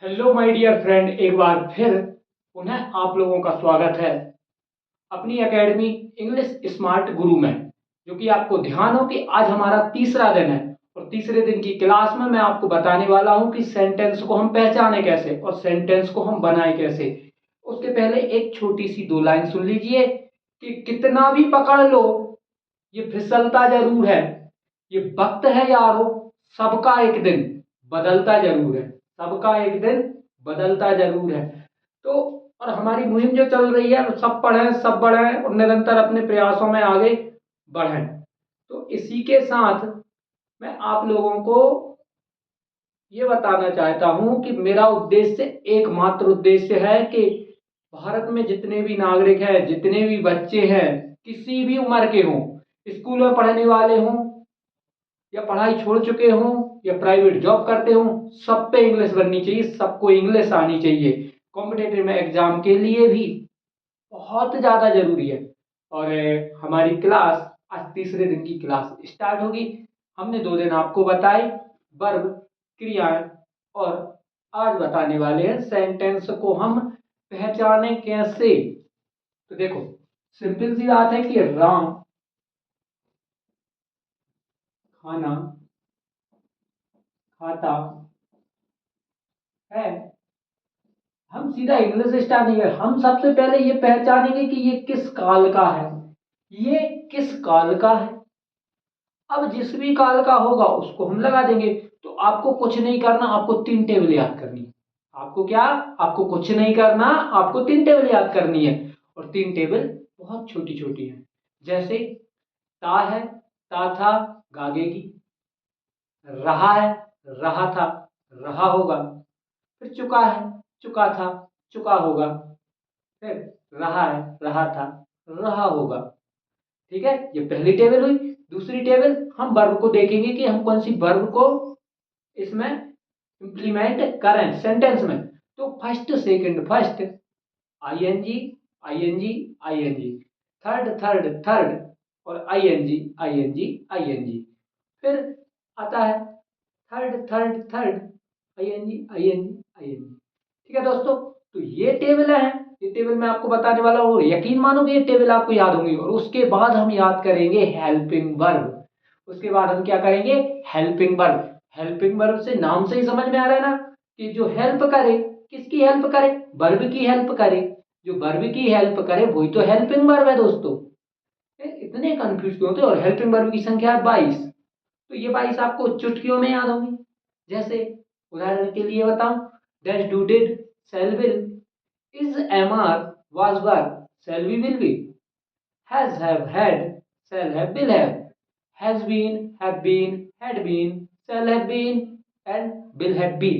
Hello my dear friend, एक बार फिर पुनः आप लोगों का स्वागत है अपनी एकेडमी इंग्लिश स्मार्ट गुरु में। जो कि आपको ध्यान हो कि आज हमारा तीसरा दिन है और तीसरे दिन की क्लास में मैं आपको बताने वाला हूं कि सेंटेंस को हम पहचाने कैसे और सेंटेंस को हम बनाए कैसे। उसके पहले एक छोटी सी दो लाइन सुन लीजिए कि कितना भी पकड़ लो ये फिसलता जरूर है। ये वक्त है यारो, सबका एक दिन बदलता जरूर है। सबका एक दिन बदलता जरूर है। तो और हमारी मुहिम जो चल रही है, सब पढ़ें सब बढ़ें और निरंतर अपने प्रयासों में आगे बढ़ें। तो इसी के साथ मैं आप लोगों को ये बताना चाहता हूं कि मेरा उद्देश्य एकमात्र उद्देश्य है कि भारत में जितने भी नागरिक हैं, जितने भी बच्चे हैं, किसी भी उम्र के हों, स्कूल में पढ़ने वाले हों या पढ़ाई छोड़ चुके हों या प्राइवेट जॉब करते हों, सब पे इंग्लिश बननी चाहिए, सबको इंग्लिश आनी चाहिए। कॉम्पिटेटिव एग्जाम के लिए भी बहुत ज़्यादा जरूरी है। और हमारी क्लास आज तीसरे दिन की क्लास स्टार्ट होगी। हमने 2 दिन आपको बताए वर्ब, क्रियाएं, और आज बताने वाले हैं सेंटेंस को हम पहचाने कैसे। तो देखो, सिंपल सी बात है कि राम खाना खाता है। हम सीधा इंग्लिश स्टार्ट नहीं करें, हम सबसे पहले ये पहचानेंगे कि ये किस काल का है। ये किस काल का है। अब जिस भी काल का होगा उसको हम लगा देंगे। तो आपको कुछ नहीं करना, आपको 3 टेबल याद करनी है। आपको क्या, आपको कुछ नहीं करना, आपको 3 टेबल याद करनी है। और 3 टेबल बहुत छोटी छोटी है। जैसे ता है, ता था, गागेगी। रहा है, रहा था, रहा होगा। फिर चुका है, चुका था, चुका होगा। फिर रहा है, रहा था, रहा होगा। ठीक है, ये पहली टेबल हुई। दूसरी टेबल, हम वर्ब को देखेंगे कि हम कौन सी वर्ब को इसमें इंप्लीमेंट करें सेंटेंस में। तो first second first, ING ING ING, third third third, और आईएनजी आईएनजी आईएनजी। फिर आता है third third third, ING ING ING. ठीक है दोस्तों, तो ये टेबल है। ये टेबल मैं आपको बताने वाला हूँ, यकीन मानो कि ये टेबल आपको याद होंगी। और उसके बाद हम याद करेंगे हेल्पिंग वर्ब। उसके बाद हम क्या करेंगे, हेल्पिंग वर्ब। हेल्पिंग वर्ब से नाम से ही समझ में आ रहा है ना कि जो हेल्प करे। किसकी हेल्प करे, वर्ब की हेल्प करे। जो वर्ब की हेल्प करे वही तो हेल्पिंग वर्ब है दोस्तों। इतने कंफ्यूज क्यों होते हैं। और हेल्पिंग वर्ब की संख्या है 22। तो ये 22 आपको चुटकियों में याद होंगी। जैसे उदाहरण के लिए बताऊं, dash do did shall will, is am are was were shall we will be, has have had shall have will have, has been have been had been shall have been and will have been।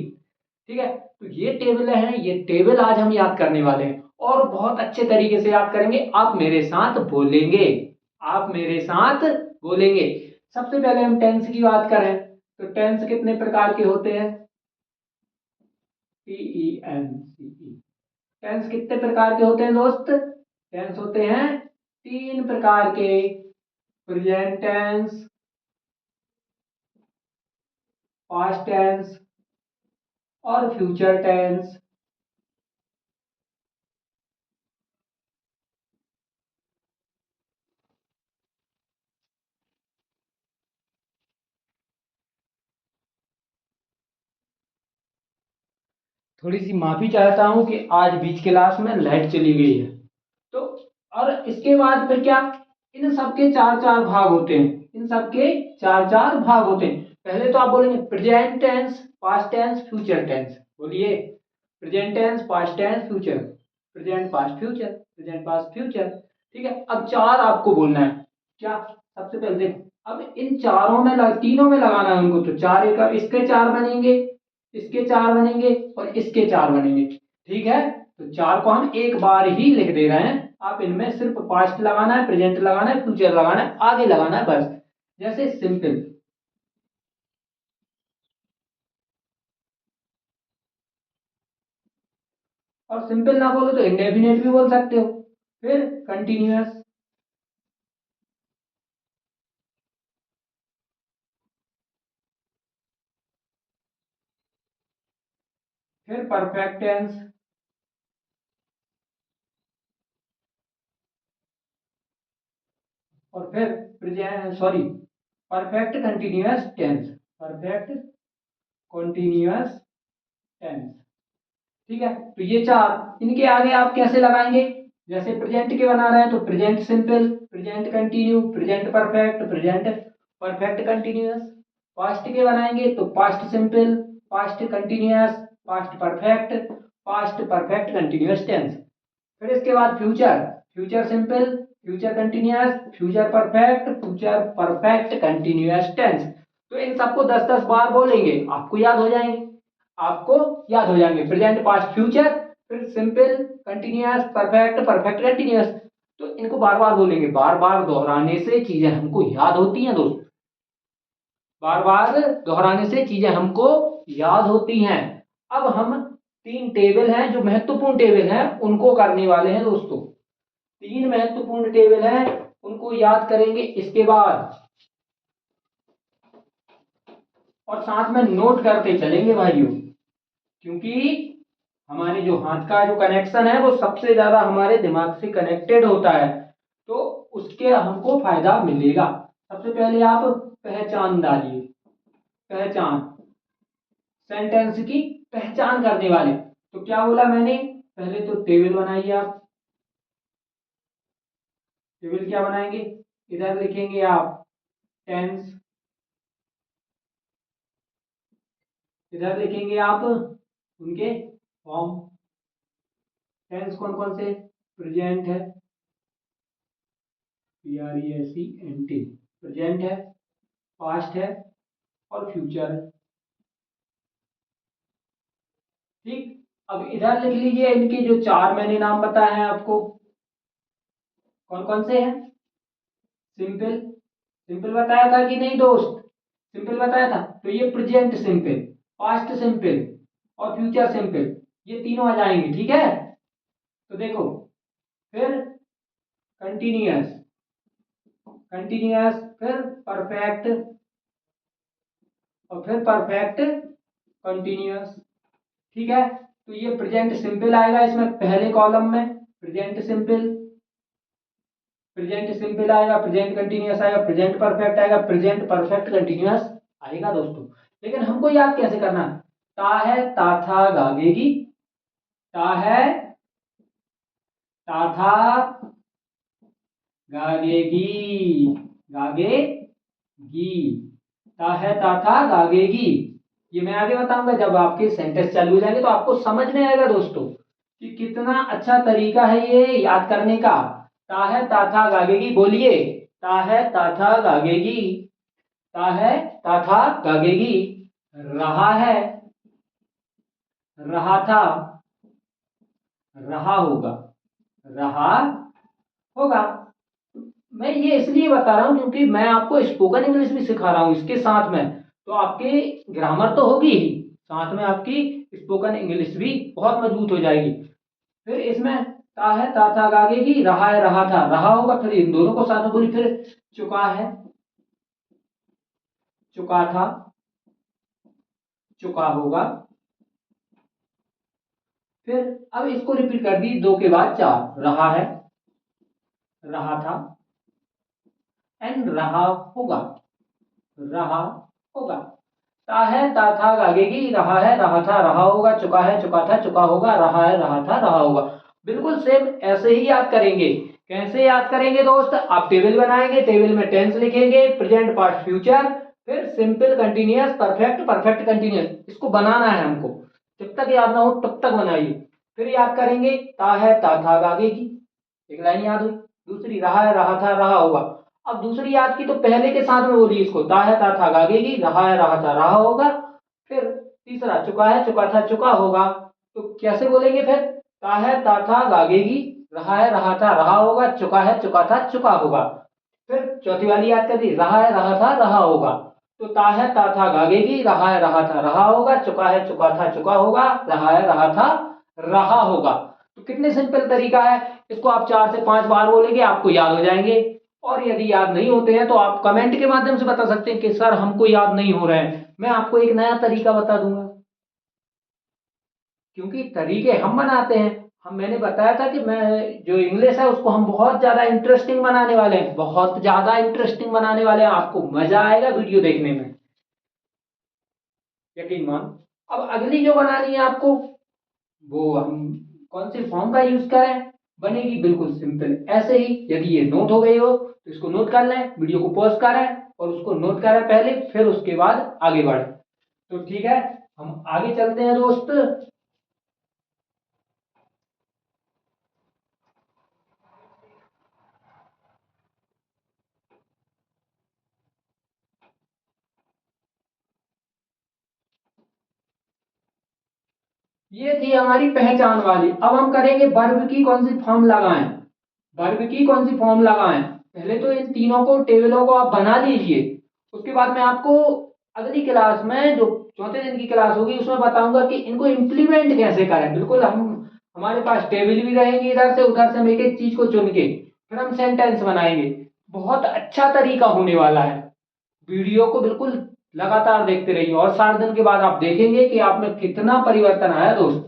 ठीक है, तो ये table है, ये table आज हम याद करने वाले हैं और बहुत अच्छे तरीके से याद करेंगे। आप मेरे साथ बोलेंगे, आप मेरे साथ बोलेंगे। सबसे पहले हम टेंस की बात करें तो टेंस कितने प्रकार के होते हैं, TENSE। टेंस कितने प्रकार के होते हैं दोस्त, टेंस होते हैं 3 प्रकार के। प्रेजेंट टेंस, पास्ट टेंस और फ्यूचर टेंस। थोड़ी सी माफी चाहता हूं कि आज बीच क्लास में लाइट चली गई है। तो और इसके बाद फिर क्या, इन सबके चार चार भाग होते हैं। इन सबके चार चार भाग होते हैं। पहले तो आप बोलेंगे present tense, past tense, future tense. बोलिए, present tense, past tense, future. Present past future, present past future. ठीक है, अब चार आपको बोलना है। क्या, सबसे पहले देखो, अब इन चारों में तीनों में लगाना है उनको। तो चार एक, इसके चार बनेंगे, इसके चार बनेंगे और इसके चार बनेंगे। ठीक है, तो चार को हम एक बार ही लिख दे रहे हैं। आप इनमें सिर्फ पास्ट लगाना है, प्रेजेंट लगाना है, फ्यूचर लगाना है, आगे लगाना है बस। जैसे सिंपल, और सिंपल ना बोलो तो इंडेफिनेट भी बोल सकते हो। फिर कंटिन्यूअस, फिर परफेक्ट टेंस, और फिर perfect continuous tense, perfect continuous tense. ठीक है, तो ये चार, इनके आगे आप कैसे लगाएंगे? जैसे प्रेजेंट के बना रहे हैं तो present simple, present continue, present perfect, present perfect continuous. Past के बनाएंगे तो past simple, past continuous, past perfect, past perfect continuous tense. फिर इसके बाद future, future simple, future continuous, future perfect, future perfect continuous tense. तो इन सबको 10-10 बार बोलेंगे, आपको याद हो जाएंगे, आपको याद हो जाएंगे। प्रेजेंट, पास्ट, फ्यूचर, फिर simple, continuous, perfect, perfect continuous. तो इनको बार बार बोलेंगे, बार बार दोहराने से चीजें हमको याद होती हैं दोस्त, बार बार दोहराने से चीजें हमको याद होती हैं। अब हम 3 टेबल हैं जो महत्वपूर्ण टेबल हैं उनको करने वाले हैं दोस्तों। 3 महत्वपूर्ण टेबल हैं, उनको याद करेंगे इसके बाद, और साथ में नोट करते चलेंगे भाइयों, क्योंकि हमारे जो हाथ का जो कनेक्शन है वो सबसे ज्यादा हमारे दिमाग से कनेक्टेड होता है, तो उसके हमको फायदा मिलेगा। सबसे पहले आप पहचान डालिए, पहचान, सेंटेंस की पहचान करने वाले। तो क्या बोला मैंने? पहले तो टेबल बनाइए आप, टेबल क्या बनाएंगे? इधर लिखेंगे आप टेंस, इधर लिखेंगे आप उनके फॉर्म। टेंस कौन कौन से? प्रेजेंट है, PRESENT, प्रेजेंट है, पास्ट है, और फ्यूचर है। ठीक, अब इधर लिख लीजिए इनके जो 4 मैंने नाम बताए हैं आपको, कौन कौन से हैं? सिंपल, सिंपल बताया था कि नहीं दोस्त? सिंपल बताया था, तो ये प्रेजेंट सिंपल, पास्ट सिंपल, और फ्यूचर सिंपल, ये तीनों आ जाएंगे। ठीक है, तो देखो, फिर कंटिन्यूअस, कंटिन्यूअस, फिर परफेक्ट, और फिर परफेक्ट कंटिन्यूअस। ठीक है, तो ये प्रेजेंट सिंपल आएगा इसमें पहले कॉलम में, प्रेजेंट सिंपल, प्रेजेंट सिंपल आएगा, प्रेजेंट कंटिन्यूअस आएगा, प्रेजेंट परफेक्ट आएगा, प्रेजेंट परफेक्ट कंटिन्यूअस आएगा दोस्तों। लेकिन हमको याद कैसे करना? ता है, ता था, गागेगी, ता है, ता था, गागेगी, गागेगी, ता है, ता था, गागेगी। ये मैं आगे बताऊंगा, जब आपके सेंटेंस चालू हो जाएंगे तो आपको समझ में आएगा दोस्तों कि कितना अच्छा तरीका है ये याद करने का। ता है, ता था, गागेगी, बोलिए, ता है, ता था, गागेगी, ता है, ता था, गागेगी, रहा है, रहा था, रहा होगा, रहा होगा। मैं ये इसलिए बता रहा हूं क्योंकि मैं आपको स्पोकन इंग्लिश भी सिखा रहा हूं इसके साथ में, तो आपकी ग्रामर तो होगी ही, साथ में आपकी स्पोकन इंग्लिश भी बहुत मजबूत हो जाएगी। फिर इसमें ता है, ता था, गागेगी, रहा है, रहा था, रहा होगा। फिर इन दोनों को साथ में बोली, फिर चुका है, चुका था, चुका होगा। फिर अब इसको रिपीट कर दी, 2 के बाद 4, रहा है, रहा था, एंड रहा होगा, रहा होगा। ता है, ता था, गागेगी, रहा है, रहा था, रहा होगा, चुका है, चुका था, चुका होगा, रहा है, रहा था, रहा होगा। बिल्कुल सेम ऐसे ही याद करेंगे। कैसे याद करेंगे दोस्त? आप टेबल बनाएंगे, टेबल में टेंस लिखेंगे, प्रेजेंट, पास्ट, फ्यूचर, फिर simple, continuous, perfect, perfect continuous. इसको बनाना है हमको, जब तक याद ना हो तब तक बनाइए। फिर याद करेंगे, ता है, ता था, गागेगी, एक लाइन याद हुई। दूसरी, रहा है, रहा था, रहा होगा। अब दूसरी याद की तो पहले के साथ में बोलिए इसको, ता है, ता था, गागेगी, रहा है, रहा था, रहा होगा। फिर तीसरा, चुका है, चुका था, चुका होगा। तो कैसे बोलेंगे फिर? ता है, ता था, गागेगी, रहा है, रहा था, रहा होगा, चुका है, चुका था, चुका होगा। फिर चौथी वाली याद कर दी, रहा है, रहा था, रहा होगा। तो ता है, ता था, गागेगी, रहा है, रहा था, रहा होगा, चुका है, चुका था, चुका होगा, रहा है, रहा था, रहा होगा। तो कितने सिंपल तरीका है, इसको आप 4 से 5 बार बोलेंगे, आपको याद हो जाएंगे। और यदि याद नहीं होते हैं तो आप कमेंट के माध्यम से बता सकते हैं कि सर हमको याद नहीं हो रहे हैं, मैं आपको एक नया तरीका बता दूंगा। क्योंकि तरीके हम बनाते हैं। मैंने बताया था कि मैं जो इंग्लिश है उसको हम बहुत ज़्यादा इंटरेस्टिंग बनाने वाले हैं, बहुत ज़्यादा इंटरेस्टिंग बनाने वाले हैं, आपको मज़ा आएगा वीडियो देखने में, यकीन मानो। अब अगली जो बनानी है आपको, वो हम कौन से फॉर्म का यूज करें, बनेगी बिल्कुल सिंपल ऐसे ही। यदि ये नोट हो गई हो तो इसको नोट कर लें, वीडियो को पॉज करें और उसको नोट करें पहले, फिर उसके बाद आगे बढ़े। तो ठीक है, हम आगे चलते हैं दोस्त। ये थी हमारी पहचान वाली। अब हम करेंगे वर्ब की कौन सी फॉर्म लगाएं, वर्ब की कौन सी फॉर्म लगाएं। पहले तो इन तीनों को, टेबलों को आप बना लीजिए। उसके बाद मैं आपको अगली क्लास में, जो चौथे दिन की क्लास होगी, उसमें बताऊंगा कि इनको इम्प्लीमेंट कैसे करें। बिल्कुल हम, हमारे पास टेबल भी रहेंगी, इधर से उधर से हम एक एक चीज को चुन के फिर हम सेंटेंस बनाएंगे। बहुत अच्छा तरीका होने वाला है। वीडियो को बिल्कुल लगातार देखते रहिए और 7 दिन के बाद आप देखेंगे कि आप में कितना परिवर्तन आया दोस्त।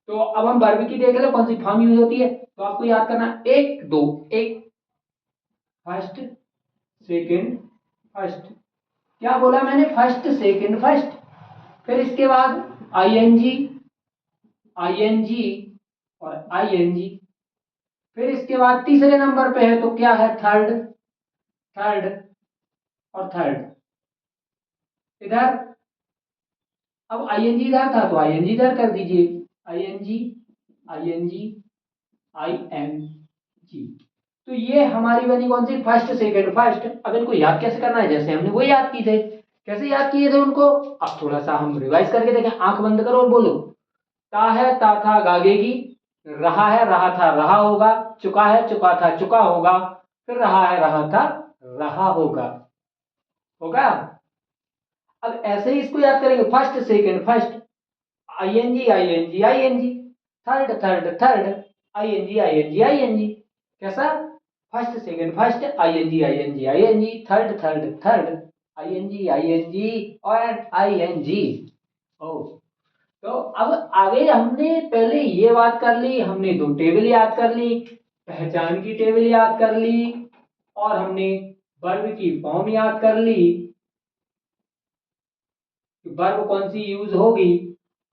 तो अब हम वर्ब की देख ले कौन सी फॉर्म यूज होती है। तो आपको याद करना, एक दो, एक फर्स्ट सेकंड फर्स्ट। क्या बोला मैंने, फर्स्ट सेकंड फर्स्ट। फिर इसके बाद आईएनजी, आईएनजी और आईएनजी। फिर इसके बाद तीसरे नंबर पे है तो क्या है, थर्ड, थर्ड और थर्ड इधर। अब आईएनजी इधर था तो आईएनजी इधर कर दीजिए, आईएनजी, आईएनजी, आईएनजी। तो ये हमारी बनी कौन सी, फर्स्ट सेकंड फर्स्ट। अब इनको याद कैसे करना है, जैसे हमने वो याद की थे, कैसे याद किए थे उनको। अब थोड़ा सा हम रिवाइज करके देखें। आंख बंद करो और बोलो, ता है ता था गागेगी, रहा है रहा था रहा होगा, चुका है चुका था चुका होगा, फिर रहा है रहा था रहा होगा, होगा। अब ऐसे ही इसको याद करेंगे, first second first, ING ING ING, third third third, ING ING ING. कैसा, first second first, ING ING ING, third third third, ING ING और आईएनजी। ओ, तो अब आगे हमने पहले ये बात कर ली, हमने दो टेबल याद कर ली, पहचान की टेबल याद कर ली और हमने वर्ब की फॉर्म याद कर ली, वर्ब कौन सी यूज होगी।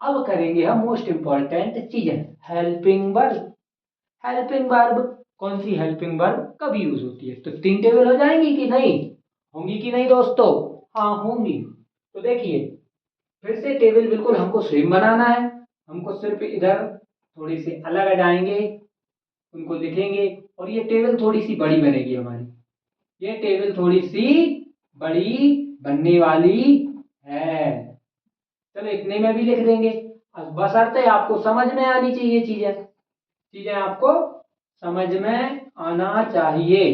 अब करेंगे हम मोस्ट इंपॉर्टेंट चीजें, हेल्पिंग वर्ब। हेल्पिंग वर्ब कौन सी, हेल्पिंग वर्ब कब यूज होती है। तो 3 टेबल हो जाएंगी कि नहीं, होंगी कि नहीं दोस्तों, हाँ होंगी। तो देखिए, फिर से टेबल बिल्कुल हमको सेम बनाना है। हमको सिर्फ इधर थोड़ी सी अलग आ जाएंगे, उनको लिखेंगे और ये टेबल थोड़ी सी बड़ी बनेगी हमारी, ये टेबल थोड़ी सी बड़ी बनने वाली है। चलो इतने में भी लिख देंगे। अब बशर्ते आपको समझ में आनी चाहिए चीजें, चीजें आपको समझ में आना चाहिए,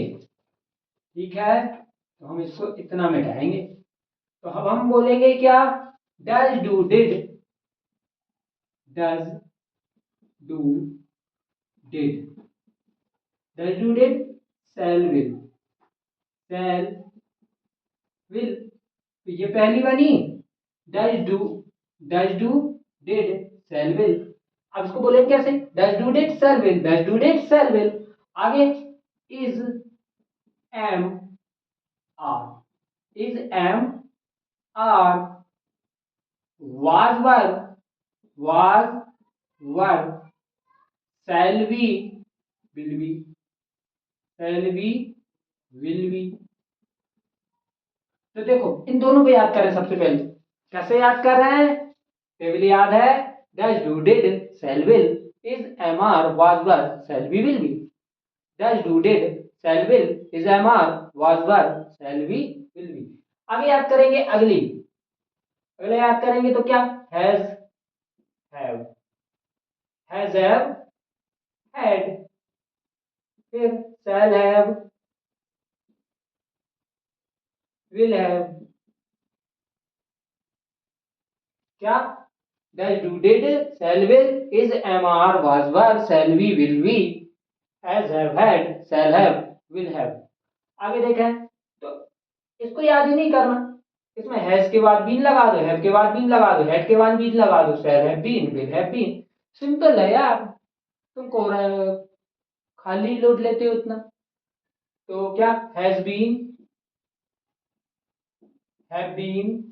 ठीक है। तो हम इसको इतना मिटाएंगे। तो अब हम बोलेंगे क्या, does do did, does do did, does do did, shall will, shall will. तो ये पहली बनी, does do, does do did shall will. अब इसको बोलेंगे कैसे, does do did shall will, does do did shall will. आगे is am are, is am are, was were, shall be, will be, shall be, will be। तो देखो इन दोनों को याद करें सबसे पहले, कैसे याद कर रहे हैं, टेबल याद है, does do did shall will, is am are was were, shall be, will be, does do did shall will, is am are was were, shall be, will be। आगे याद करेंगे, अगली, अगले याद करेंगे तो क्या, has have, has have had, फिर shall have, will have, क्या, does do did shall will, is am are was were, shall we will be, has have had, shall have, will have। आगे देखें तो इसको याद ही नहीं करना, इसमें हैज के बाद बीन लगा दो, हैव के बाद बीन लगा दो, हैड के बाद बीन लगा दो, shall have been, will have been, simple है यार, तुम खाली लोड लेते हो इतना। तो क्या, has been, have been,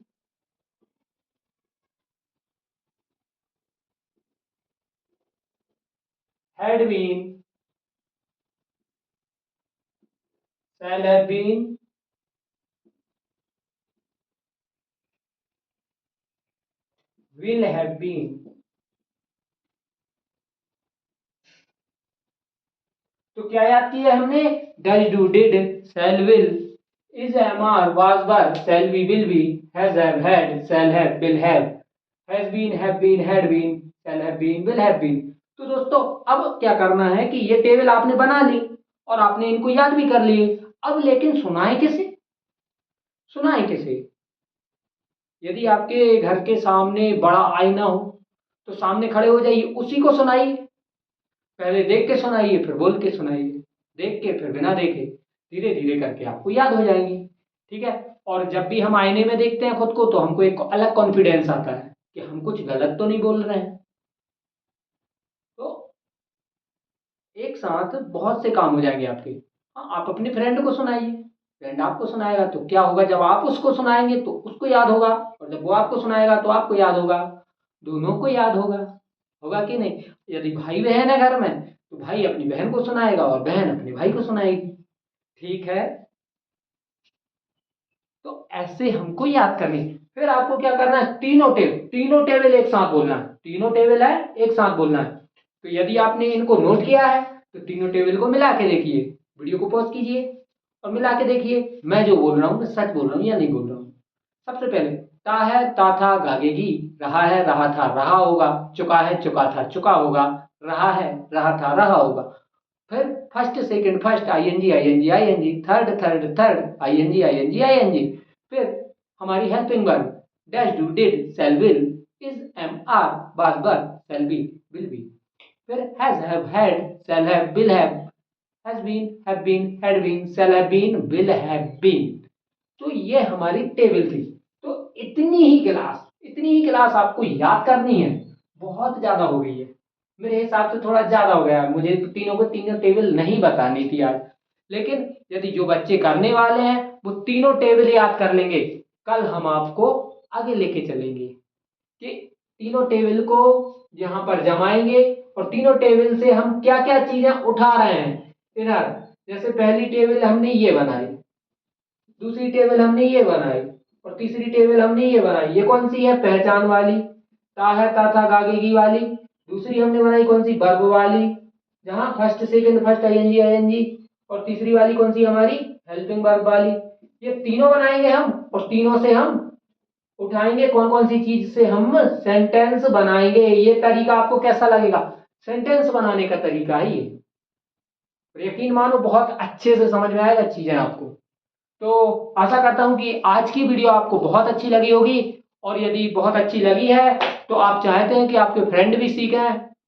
had been, shall have been, will have been। तो क्या याद किया हमने, does do did shall will is am are was were shall be will be has have had shall have will have has been have been had been shall have been will have been. तो दोस्तों अब क्या करना है कि ये table आपने बना ली और आपने इनको याद भी कर लिए। अब लेकिन सुनाए किसे, सुनाए किसे? यदि आपके घर के सामने बड़ा आईना हो तो सामने खड़े हो जाइए, उसी को सुनाइए। पहले देख के सुनाइए, फिर बोल के सुनाइए, देख के फिर बिना देखे, धीरे धीरे करके आपको याद हो जाएंगी। ठीक है। और जब भी हम आईने में देखते हैं खुद को तो हमको एक अलग कॉन्फिडेंस आता है कि हम कुछ गलत तो नहीं बोल रहे हैं। तो एक साथ बहुत से काम हो जाएंगे आपके। हाँ, आप अपने फ्रेंड को सुनाइए, फ्रेंड आपको सुनाएगा तो क्या होगा, जब आप उसको सुनाएंगे तो उसको याद होगा, और जब वो आपको सुनाएगा तो आपको याद होगा, दोनों को याद होगा। होगा कि नहीं? यदि भाई बहन है घर में तो भाई अपनी बहन को सुनाएगा और बहन अपने भाई को सुनाएगी। ठीक है। तो ऐसे हमको याद करनी है। फिर आपको क्या करना है, तीनों टेबल एक साथ बोलना है, तीनों टेबल है एक साथ बोलना है। तो यदि आपने इनको नोट किया है तो तीनों टेबल को मिला के देखिए, वीडियो को पॉज कीजिए और मिला के देखिए मैं जो बोल रहा हूँ मैं सच बोल रहा हूँ या नहीं बोल रहा हूँ। सबसे पहले ता है ता था गागेगी, रहा है रहा था रहा होगा, चुका है चुका था चुका होगा, रहा है रहा था रहा होगा। फिर first second first ING ING ING, third third third ING ING ING. फिर हमारी helping verb does do did shall will is am are was were shall be will be. फिर has have had shall have will have has been have been had been shall have been will have been. तो ये हमारी table थी। तो इतनी ही class आपको याद करनी है। बहुत ज्यादा हो गई है, मेरे हिसाब से थोड़ा ज्यादा हो गया है, मुझे तीनों को तीनों टेबल नहीं बतानी थी आज। लेकिन यदि जो बच्चे करने वाले हैं वो तीनों टेबल याद कर लेंगे, कल हम आपको आगे लेके चलेंगे कि तीनों टेबल को यहाँ पर जमाएंगे और तीनों टेबल से हम क्या क्या चीजें उठा रहे हैं इधर। जैसे पहली टेबल हमने ये बनाई, दूसरी टेबल हमने ये बनाई और तीसरी टेबल हमने ये बनाई। ये कौन सी है, पहचान वाली, ता है ता था गागेगी वाली। दूसरी हमने बनाई कौन सी, वर्ब वाली, जहां first second first ING ING. और तीसरी वाली कौन सी हमारी, हेल्पिंग वर्ब वाली। ये तीनों बनाएंगे हम और तीनों से हम उठाएंगे कौन कौन सी चीज से हम सेंटेंस बनाएंगे। ये तरीका आपको कैसा लगेगा, सेंटेंस बनाने का तरीका है ये। यकीन मानो बहुत अच्छे से समझ में आएगा चीजें आपको। तो आशा करता हूं कि आज की वीडियो आपको बहुत अच्छी लगी होगी। और यदि बहुत अच्छी लगी है तो आप चाहते हैं कि आपके फ्रेंड भी सीखें,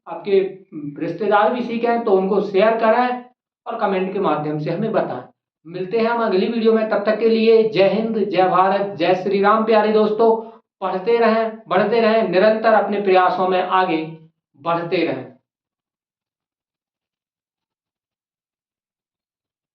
आपके रिश्तेदार भी सीखें, तो उनको शेयर करें और कमेंट के माध्यम से हमें बताएं। मिलते हैं हम अगली वीडियो में, तब तक के लिए जय हिंद, जय भारत, जय श्री राम। प्यारे दोस्तों, पढ़ते रहें, बढ़ते रहें, निरंतर अपने प्रयासों में आगे बढ़ते रहें।